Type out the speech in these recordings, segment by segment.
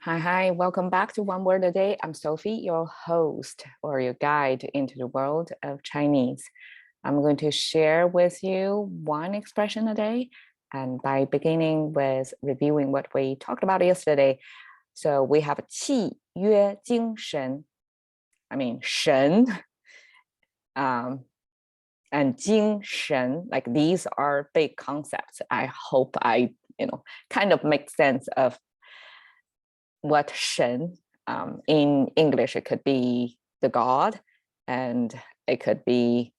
Hi, welcome back to One Word a Day. I'm Sophie, your host or your guide into the world of Chinese. I'm going to share with you one expression a day, and by beginning with reviewing what we talked about yesterday. So we have 气约精神, I mean 神, and 精神, like these are big concepts. I hope I, kind of make sense of what Shen, in English, it could be the god, and it could be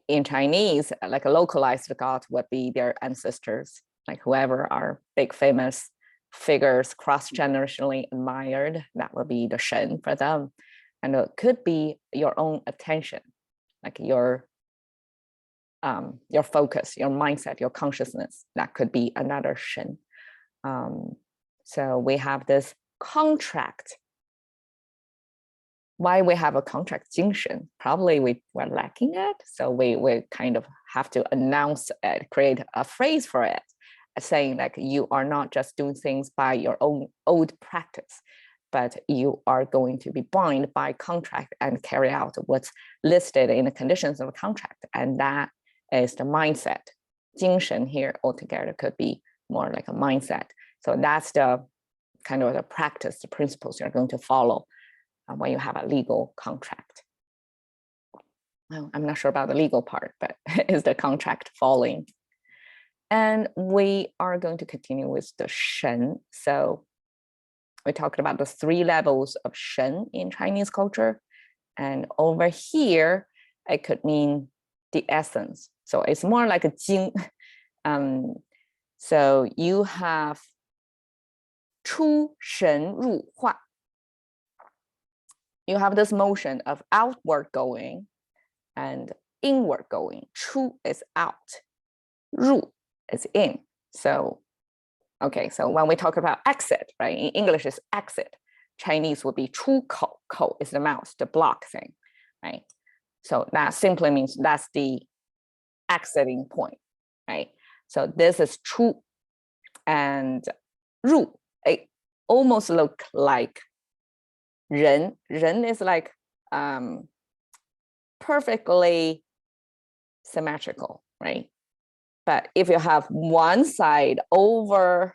in Chinese, like a localized god would be their ancestors, like whoever are big famous figures cross-generationally admired, that would be the Shen for them. And it could be your own attention, like your focus, your mindset, your consciousness, that could be another Shen. So we have this contract. Why we have a contract, 精神? Probably we were lacking it. So we kind of have to announce it, create a phrase for it, saying like you are not just doing things by your own old practice, but you are going to be bound by contract and carry out what's listed in the conditions of a contract. And that is the mindset. 精神 here altogether could be more like a mindset. So that's the kind of the practice, the principles you're going to follow when you have a legal contract. Well, I'm not sure about the legal part, but is the contract following? And we are going to continue with the Shen. So we talked about the 3 levels of Shen in Chinese culture. And over here, it could mean the essence. So it's more like a Jing. So you have 出神入化. You have this motion of outward going and inward going. 出 is out, 入 is in. So, okay, so when we talk about exit, right? In English is exit. Chinese would be 出口. 口 is the mouth, the block thing, right? So that simply means that's the exiting point, right? So this is 出 and 入. It almost look like 人. 人 is like perfectly symmetrical, right? But if you have one side over,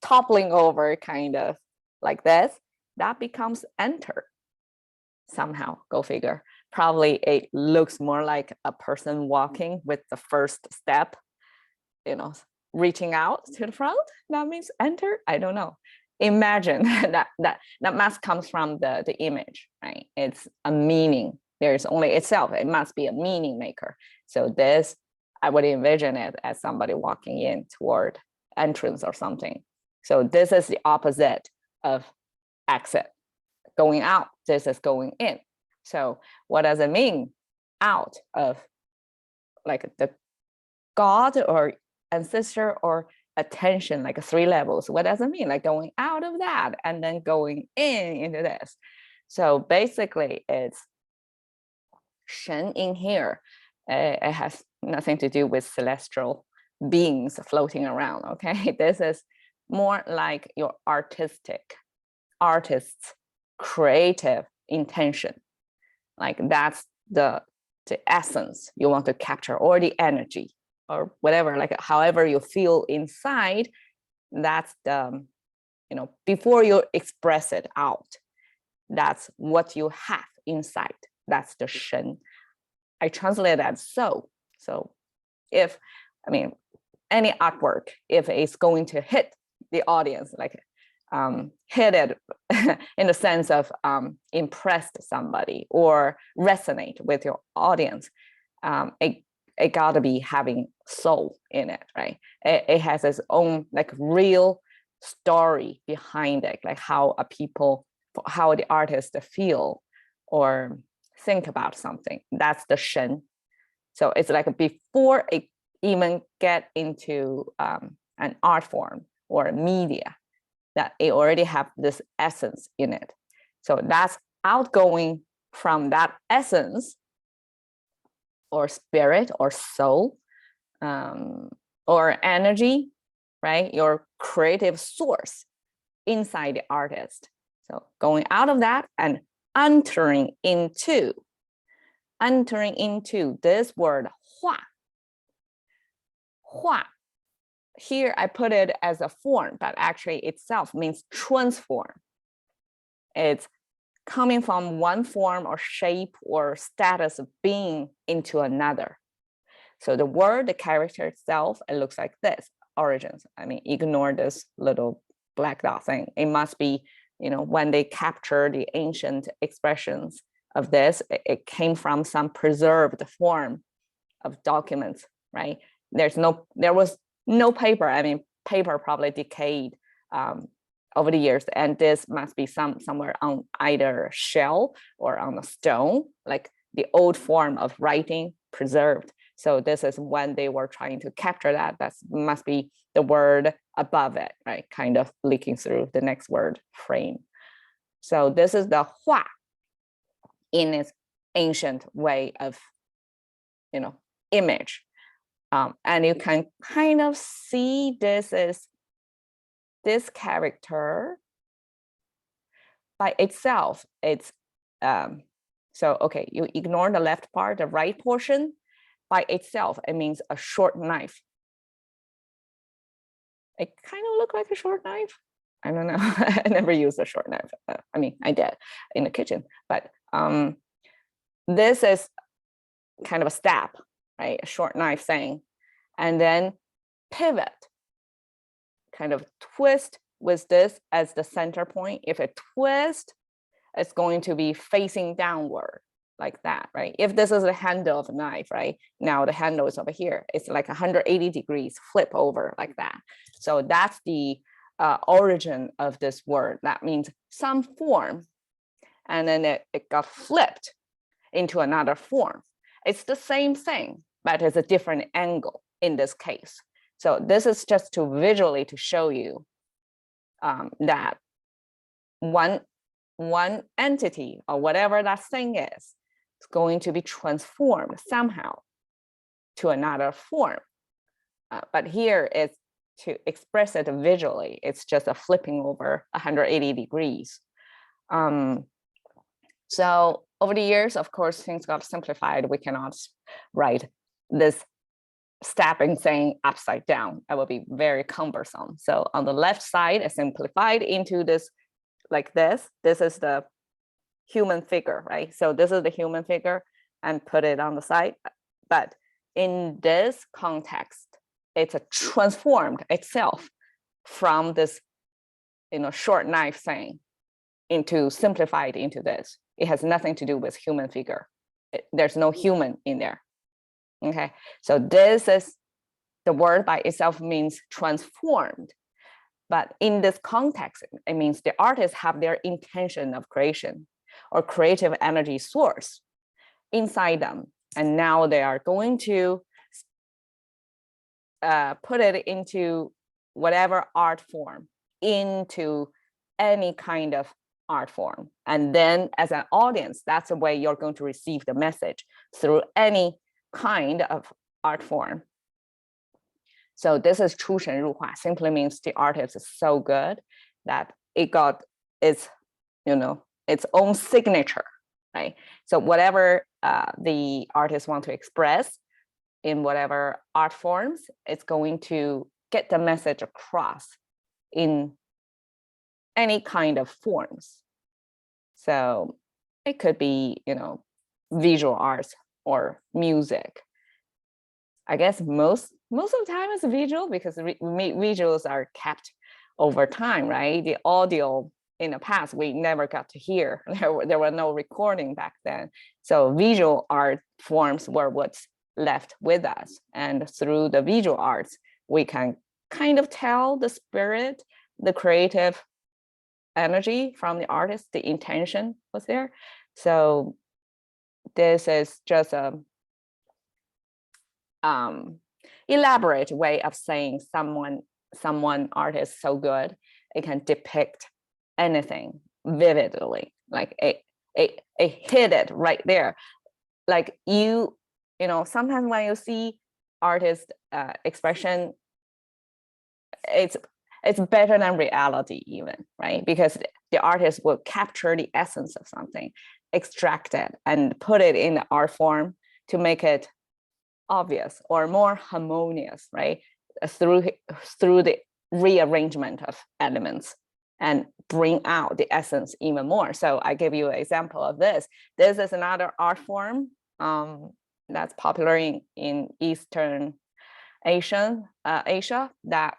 toppling over kind of like this, that becomes enter. Somehow, go figure. Probably it looks more like a person walking with the first step, reaching out to the front. That means enter. I don't know. Imagine that must comes from the image, right? It's a meaning. There's only itself. It must be a meaning maker. So this, I would envision it as somebody walking in toward entrance or something. So this is the opposite of exit. Going out, this is going in. So what does it mean? Out of like the God or ancestor or attention, like 3 levels. What does it mean? Like going out of that and then going into this. So basically it's Shen in here. It has nothing to do with celestial beings floating around, okay? This is more like your artist's creative intention. Like that's the essence you want to capture, or the energy, or whatever, like however you feel inside. That's the, before you express it out, that's what you have inside. That's the Shen. I translate that so if, any artwork, if it's going to hit the audience, like hit it in the sense of impressed somebody or resonate with your audience, it gotta be having soul in it, right? It has its own like real story behind it, like how the artist feel or think about something. That's the Shen. So it's like before it even get into an art form or media, that it already have this essence in it. So that's outgoing from that essence or spirit or soul, or energy, right? Your creative source inside the artist. So going out of that and entering into this word 画. 画. Here I put it as a form, but actually itself means transform. It's coming from one form or shape or status of being into another. So the word, the character itself, it looks like this. Origins. I mean, ignore this little black dot thing. It must be, when they capture the ancient expressions of this, it came from some preserved form of documents, right? There was no paper. I mean, paper probably decayed over the years, and this must be somewhere on either shell or on a stone, like the old form of writing preserved. So this is when they were trying to capture that. That must be the word above it, right? Kind of leaking through the next word frame. So this is the 画 in its ancient way of, image. And you can kind of see this character by itself. It's so okay, you ignore the left part, the right portion. By itself, it means a short knife. It kind of looked like a short knife. I don't know. I never used a short knife. I mean, I did in the kitchen, but this is kind of a stab, right? A short knife thing. And then pivot, kind of twist with this as the center point. If it twists, it's going to be facing downward like that, right? If this is the handle of a knife, right? Now the handle is over here. It's like 180 degrees flip over like that. So that's the origin of this word. That means some form, and then it got flipped into another form. It's the same thing, but it's a different angle in this case. So this is just to visually to show you that one entity or whatever that thing is going to be transformed somehow to another form. But here it's to express it visually. It's just a flipping over 180 degrees. So over the years, of course, things got simplified. We cannot write this stabbing thing upside down. That would be very cumbersome. So on the left side, it's simplified into this like this. This is the human figure, right? So this is the human figure and put it on the side. But in this context, it's a transformed itself from this, short knife thing into simplified into this. It has nothing to do with human figure. There's no human in there. Okay, so this is the word by itself means transformed. But in this context, it means the artists have their intention of creation or creative energy source inside them. And now they are going to put it into whatever art form, into any kind of art form. And then as an audience, that's the way you're going to receive the message through any kind of art form. So this is 出神入化, simply means the artist is so good that it got its, its own signature, right? So whatever the artist want to express in whatever art forms, it's going to get the message across in any kind of forms. So it could be, visual arts or music. I guess most of the time it's visual because visuals are kept over time, right? The audio in the past, we never got to hear. There were no recording back then. So visual art forms were what's left with us. And through the visual arts, we can kind of tell the spirit, the creative energy from the artist, the intention was there. So this is just a elaborate way of saying someone artist so good it can depict anything vividly, like it hit it right there. Like sometimes when you see artist expression, it's it's better than reality even, right? Because the artist will capture the essence of something, extract it and put it in the art form to make it obvious or more harmonious, right? Through the rearrangement of elements and bring out the essence even more. So I give you an example of this. This is another art form that's popular in Eastern Asia, that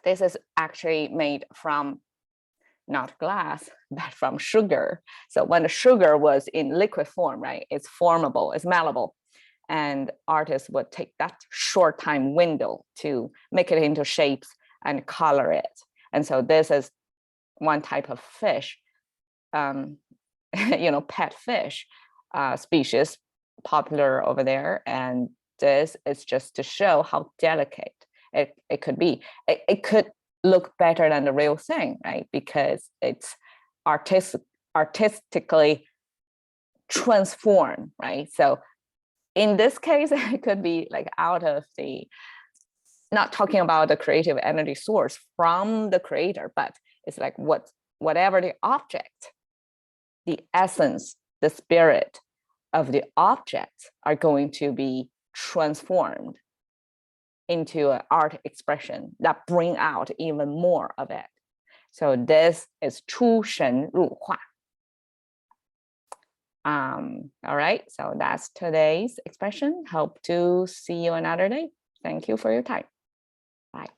this is actually made from not glass, but from sugar. So when the sugar was in liquid form, right, it's formable, it's malleable. And artists would take that short time window to make it into shapes and color it. And so this is one type of fish, pet fish species popular over there. And this is just to show how delicate it could be. It could look better than the real thing, right? Because it's artistically transformed, right? So in this case, it could be like out of not talking about the creative energy source from the creator, but it's like whatever the object, the essence, the spirit of the object are going to be transformed into an art expression that bring out even more of it. So this is 出神入化. All right, so that's today's expression. Hope to see you another day. Thank you for your time.